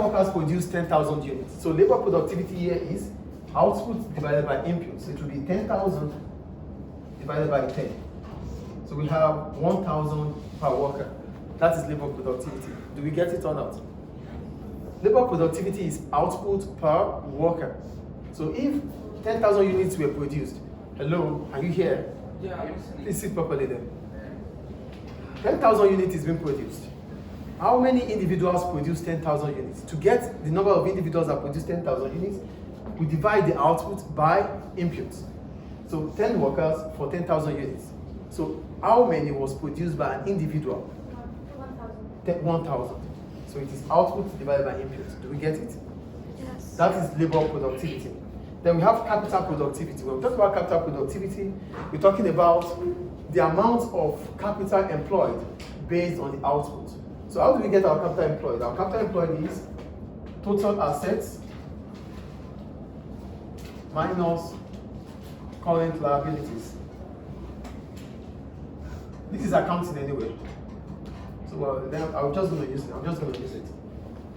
workers produce 10,000 units. So labor productivity here is output divided by input. So it will be 10,000 divided by 10. So we have 1,000 per worker. That is labor productivity. Do we get it or not? Labor productivity is output per worker. So if 10,000 units were produced, hello, are you here? Yeah, I'm listening. Please sit properly then. 10,000 units is being produced. How many individuals produce 10,000 units? To get the number of individuals that produce 10,000 units, we divide the output by inputs. So 10 workers for 10,000 units. So how many was produced by an individual? 1,000. 1,000. So it is output divided by inputs. Do we get it? Yes. That is labor productivity. Then we have capital productivity. When we talk about capital productivity, we're talking about the amount of capital employed based on the output. So how do we get our capital employed? Our capital employed is total assets minus current liabilities. This is accounting anyway. So then I'm just going to use it.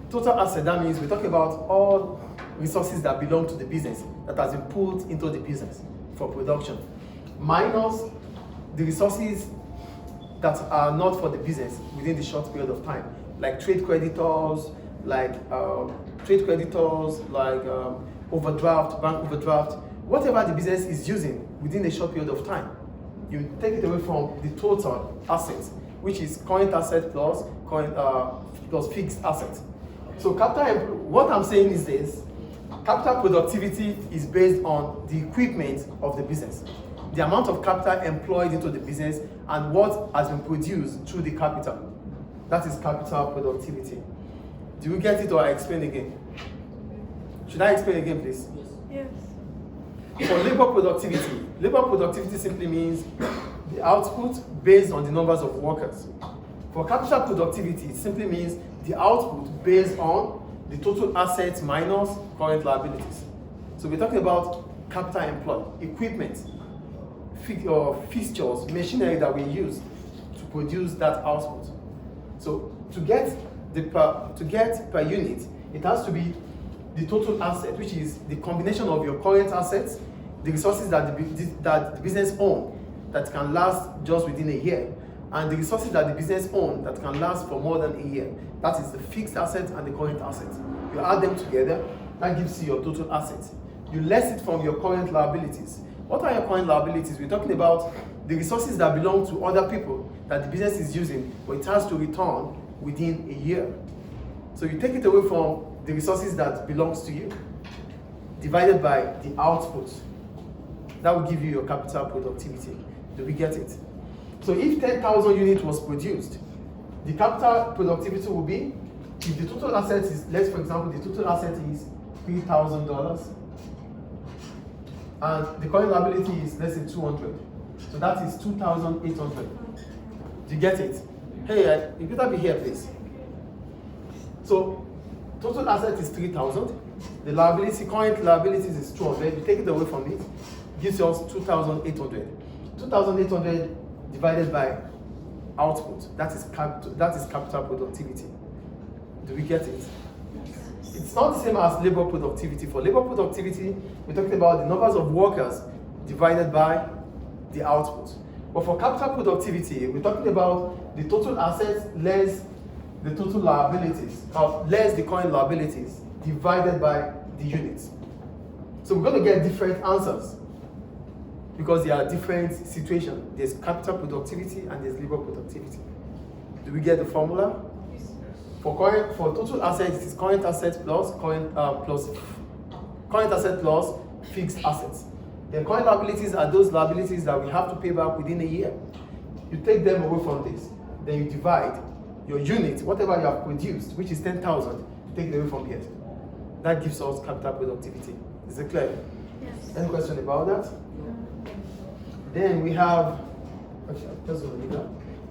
Total asset, that means we're talking about all resources that belong to the business, that has been put into the business for production, minus the resources that are not for the business within the short period of time, like trade creditors, like overdraft, bank overdraft, whatever the business is using within a short period of time. You take it away from the total assets, which is current asset plus fixed assets. So capital, what I'm saying is this: capital productivity is based on the equipment of the business, the amount of capital employed into the business, and what has been produced through the capital. That is capital productivity. Do you get it, or I explain again? Should I explain again, please? Yes. For labor productivity simply means the output based on the numbers of workers. For capital productivity, it simply means the output based on the total assets minus current liabilities. So we're talking about capital employed, equipment, fixtures, machinery that we use to produce that output. So to get per unit, it has to be the total asset, which is the combination of your current assets, the resources that the business own that can last just within a year, and the resources that the business own that can last for more than a year. That is the fixed assets and the current assets. You add them together, that gives you your total assets. You less it from your current liabilities. What are your current liabilities? We're talking about the resources that belong to other people that the business is using, but it has to return within a year. So you take it away from the resources that belongs to you, divided by the output. That will give you your capital productivity. Do we get it? So if 10,000 units was produced, the capital productivity will be, if the total asset is, let's for example, the total asset is $3,000, and the current liability is, let's say, 200. So that is 2,800. Do you get it? Hey, you better be here, please. So total asset is 3,000. The liability, current liabilities is 200. You take it away from it, gives us 2,800. 2,800 divided by output. That is capital productivity. Do we get it? It's not the same as labor productivity. For labor productivity, we're talking about the numbers of workers divided by the output. But for capital productivity, we're talking about the total assets less the total liabilities, less the current liabilities divided by the units. So we're going to get different answers because there are different situations. There's capital productivity and there's labor productivity. Do we get the formula? For total assets, it is current assets plus current asset plus fixed assets. Then current liabilities are those liabilities that we have to pay back within a year. You take them away from this, then you divide your unit, whatever you have produced, which is 10,000, you take it away from here. That gives us capital productivity. Is it clear? Yes. Any question about that? Then we have,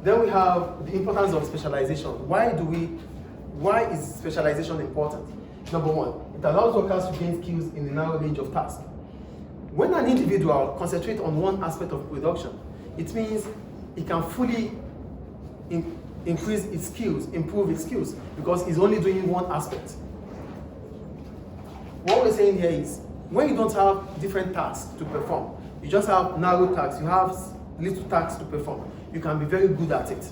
then we have the importance of specialization. Why is specialization important? Number one, it allows workers to gain skills in a narrow range of tasks. When an individual concentrates on one aspect of production, it means he can fully increase its skills, improve its skills, because he's only doing one aspect. what we're saying here is, when you don't have different tasks to perform, you just have narrow tasks, you have little tasks to perform, you can be very good at it.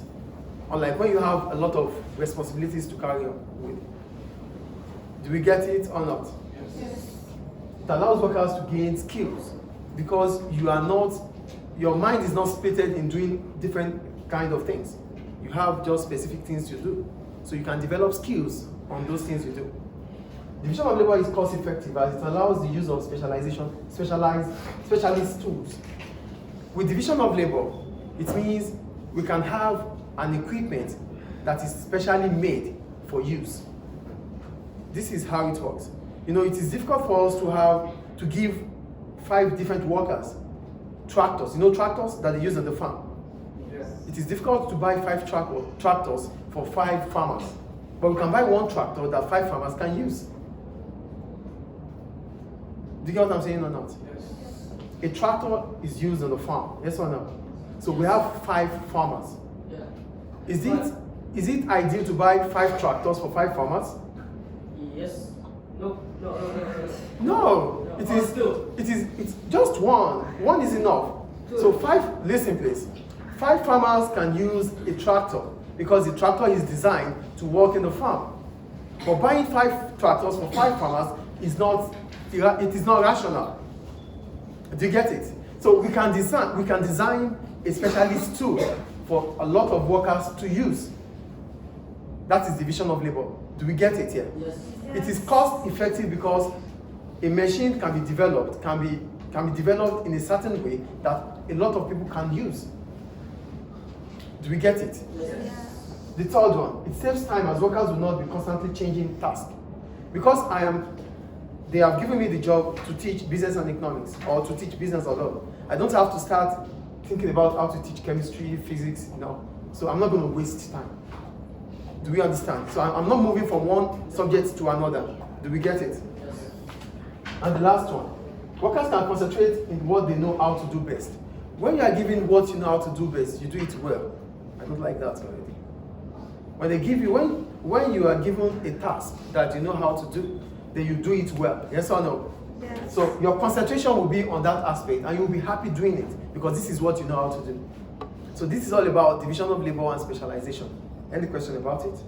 Unlike when you have a lot of responsibilities to carry on with. Do we get it or not? Yes. It allows workers to gain skills because your mind is not splitted in doing different kind of things. You have just specific things you do. So you can develop skills on those things you do. Division of labor is cost effective as it allows the use of specialist tools. With division of labor, it means we can have an equipment that is specially made for use. This is how it works. It is difficult for us to give 5 different workers tractors. Tractors that they use on the farm. Yes. It is difficult to buy 5 tractors for 5 farmers, but we can buy 1 tractor that 5 farmers can use. Do you get what I'm saying or not? Yes. A tractor is used on the farm, yes or no? So we have 5 farmers. Yeah. Is it ideal to buy 5 tractors for 5 farmers? Yes. No. No, No, it's just one. One is enough. So 5, listen please. 5 farmers can use a tractor because the tractor is designed to work in the farm. But buying 5 tractors for 5 farmers is not rational. Do you get it? So we can design a specialist tool for a lot of workers to use. That is division of labor. Do we get it here? Yes. It is cost effective because a machine can be developed in a certain way that a lot of people can use. Do we get it? Yes. The third one, it saves time as workers will not be constantly changing tasks. Because they have given me the job to teach business and economics or to teach business or law. I don't have to start thinking about how to teach chemistry, physics, So I'm not going to waste time. Do we understand? So I'm not moving from one subject to another. Do we get it? Yes. And the last one, workers can concentrate in what they know how to do best. When you are given what you know how to do best, you do it well. I don't like that already. When you are given a task that you know how to do, then you do it well. Yes or no? Yes. So your concentration will be on that aspect and you'll be happy doing it because this is what you know how to do. So this is all about division of labor and specialization. Any question about it?